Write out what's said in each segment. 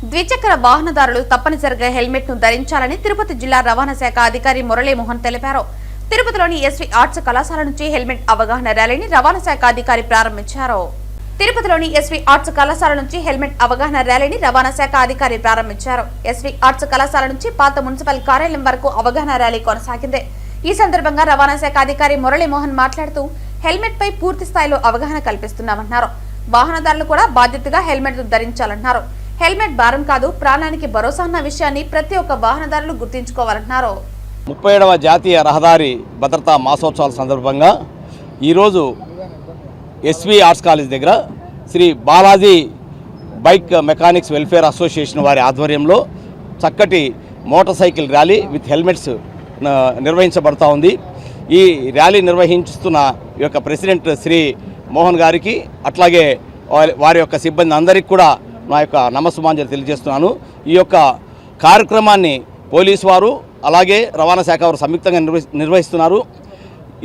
ద్విచక్ర వాహనదారులు తప్పనిసరిగా హెల్మెట్ ను ధరించాలని తిరుపతి జిల్లా రవాణా శాఖ అధికారి మురళీమోహన్ తెలిపారు. తిరుపతిలోని ఎస్వి ఆర్ట్స్ కళాశాల నుంచి హెల్మెట్ అవగాహన ర్యాలీని రవాణా శాఖ అధికారి ప్రారంభించారు. తిరుపతిలోని ఎస్వి ఆర్ట్స్ కళాశాల నుంచి హెల్మెట్ అవగాహన ర్యాలీని రవాణా శాఖ అధికారి ప్రారంభించారు. ఎస్వి ఆర్ట్స్ కళాశాల నుంచి పాత మున్సిపల్ కార్యాలయం వరకు అవగాహన ర్యాలీ కొనసాగింది. ఈ సందర్భంగా రవాణా శాఖ అధికారి మురళీమోహన్ మాట్లాడుతూ హెల్మెట్ పై పూర్తి స్థాయిలో అవగాహన కల్పిస్తున్నామన్నారు. వాహనదారులు కూడా బాధ్యతగా హెల్మెట్ ధరించాలన్నారు. హెల్మెట్ భారం కాదు, ప్రాణానికి భరోసా అన్న విషయాన్ని ప్రతి ఒక్క వాహనదారులు గుర్తుంచుకోవాలన్నారు. 37వ జాతీయ రహదారి భద్రతా మాసోత్సవాల సందర్భంగా ఈరోజు ఎస్వి ఆర్ట్స్ కాలేజ్ దగ్గర Shri Balaji bike mechanics welfare association వారి ఆధ్వర్యంలో చక్కటి motor cycle rally with helmets నిర్వహించబడతా ఉంది. ఈ ర్యాలీ నిర్వహిస్తున్న ఈ యొక్క ప్రెసిడెంట్ శ్రీ మోహన్ గారికి, అట్లాగే వారి యొక్క సిబ్బంది అందరికీ కూడా నా యొక్క నమస్సుమాంజలి తెలియజేస్తున్నాను. ఈ యొక్క కార్యక్రమాన్ని పోలీసు వారు అలాగే రవాణా శాఖ వారు సంయుక్తంగా నిర్వహిస్తున్నారు.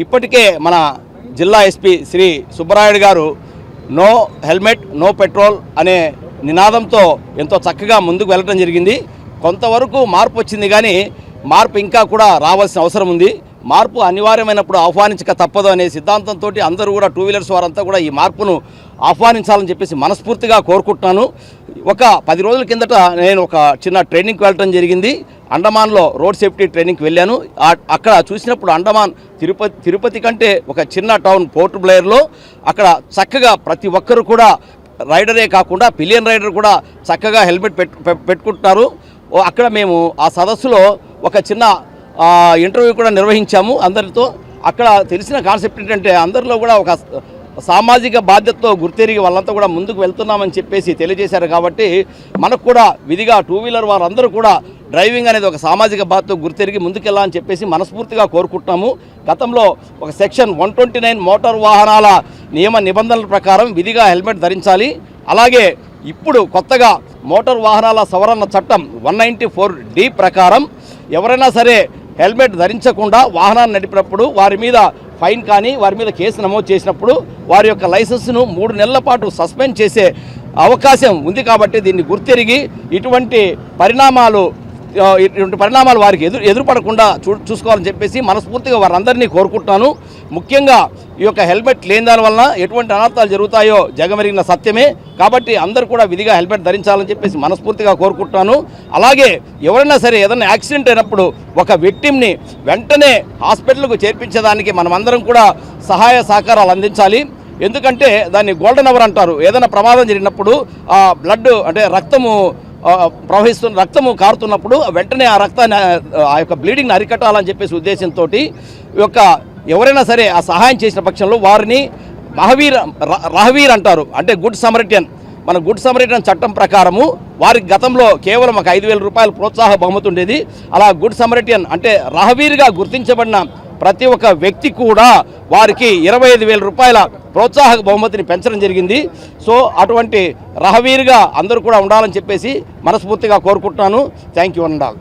ఇప్పటికే మన జిల్లా ఎస్పీ శ్రీ సుబ్బరాయుడు గారు నో హెల్మెట్ నో పెట్రోల్ అనే నినాదంతో ఎంతో చక్కగా ముందుకు వెళ్ళడం జరిగింది. కొంతవరకు మార్పు వచ్చింది, కానీ మార్పు ఇంకా కూడా రావాల్సిన అవసరం ఉంది. మార్పు అనివార్యమైనప్పుడు ఆహ్వానించక తప్పదు అనే సిద్ధాంతంతో అందరూ కూడా టూ వీలర్స్ వారంతా కూడా ఈ మార్పును ఆహ్వానించాలని చెప్పేసి మనస్ఫూర్తిగా కోరుకుంటున్నాను. ఒక 10 రోజుల కిందట నేను ఒక చిన్న ట్రైనింగ్కి వెళ్ళడం జరిగింది. అండమాన్లో రోడ్ సేఫ్టీ ట్రైనింగ్కి వెళ్ళాను. అక్కడ చూసినప్పుడు అండమాన్ తిరుపతి కంటే ఒక చిన్న టౌన్ పోర్ట్ బ్లేయర్లో అక్కడ చక్కగా ప్రతి ఒక్కరు కూడా రైడరే కాకుండా పిలియన్ రైడర్ కూడా చక్కగా హెల్మెట్ పెట్టుకుంటున్నారు. అక్కడ మేము ఆ సదస్సులో ఒక చిన్న ఇంటర్వ్యూ కూడా నిర్వహించాము అందరితో. అక్కడ తెలిసిన కాన్సెప్ట్ ఏంటంటే అందరిలో కూడా ఒక సామాజిక బాధ్యతతో గుర్తెరిగి వాళ్ళంతా కూడా ముందుకు వెళ్తున్నామని చెప్పేసి తెలియజేశారు. కాబట్టి మనకు కూడా విధిగా టూ వీలర్ వారందరూ కూడా డ్రైవింగ్ అనేది ఒక సామాజిక బాధ్యతతో గుర్తెరిగి ముందుకెళ్ళాలని చెప్పేసి మనస్ఫూర్తిగా కోరుకుంటున్నాము. గతంలో ఒక సెక్షన్ 129 మోటార్ వాహనాల నియమ నిబంధనల ప్రకారం విధిగా హెల్మెట్ ధరించాలి. అలాగే ఇప్పుడు కొత్తగా మోటార్ వాహనాల సవరణ చట్టం 194D ప్రకారం ఎవరైనా సరే హెల్మెట్ ధరించకుండా వాహనాన్ని నడిపినప్పుడు వారి మీద ఫైన్ కానీ వారి మీద కేసు నమోదు చేసినప్పుడు వారి యొక్క లైసెన్స్ను 3 నెలల పాటు సస్పెండ్ చేసే అవకాశం ఉంది. కాబట్టి దీన్ని గుర్తెరిగి ఇటువంటి పరిణామాలు వారికి ఎదురుపడకుండా చూసుకోవాలని చెప్పేసి మనస్ఫూర్తిగా వారందరినీ కోరుకుంటున్నాను. ముఖ్యంగా ఈ యొక్క హెల్మెట్ లేని దాని వలన ఎటువంటి అనర్థాలు జరుగుతాయో జగమెరిగిన సత్యమే. కాబట్టి అందరూ కూడా విధిగా హెల్మెట్ ధరించాలని చెప్పేసి మనస్ఫూర్తిగా కోరుకుంటున్నాను. అలాగే ఎవరైనా సరే ఏదైనా యాక్సిడెంట్ అయినప్పుడు ఒక విక్టిమ్ని వెంటనే హాస్పిటల్కు చేర్పించేదానికి మనమందరం కూడా సహాయ సహకారాలు అందించాలి. ఎందుకంటే దాన్ని గోల్డెన్ అవర్ అంటారు. ఏదైనా ప్రమాదం జరిగినప్పుడు బ్లడ్ అంటే రక్తము కారుతున్నప్పుడు వెంటనే ఆ రక్తాన్ని ఆ యొక్క బ్లీడింగ్ని అరికట్టాలని చెప్పేసి ఉద్దేశంతో ఈ యొక్క ఎవరైనా సరే ఆ సహాయం చేసిన పక్షంలో వారిని రహవీర్ అంటారు. అంటే గుడ్ సమరిటియన్. మన గుడ్ సమరిటియన్ చట్టం ప్రకారము వారికి గతంలో కేవలం ఒక 5,000 రూపాయలు ప్రోత్సాహ బహుమతి ఉండేది. అలా గుడ్ సమరిటియన్ అంటే రహవీర్గా గుర్తించబడిన ప్రతి ఒక్క వ్యక్తి కూడా వారికి 25,000 రూపాయల ప్రోత్సాహక బహుమతిని పెంచడం జరిగింది. సో అటువంటి రహవీర్గా అందరూ కూడా ఉండాలని చెప్పేసి మనస్ఫూర్తిగా కోరుకుంటున్నాను. Thank you and all.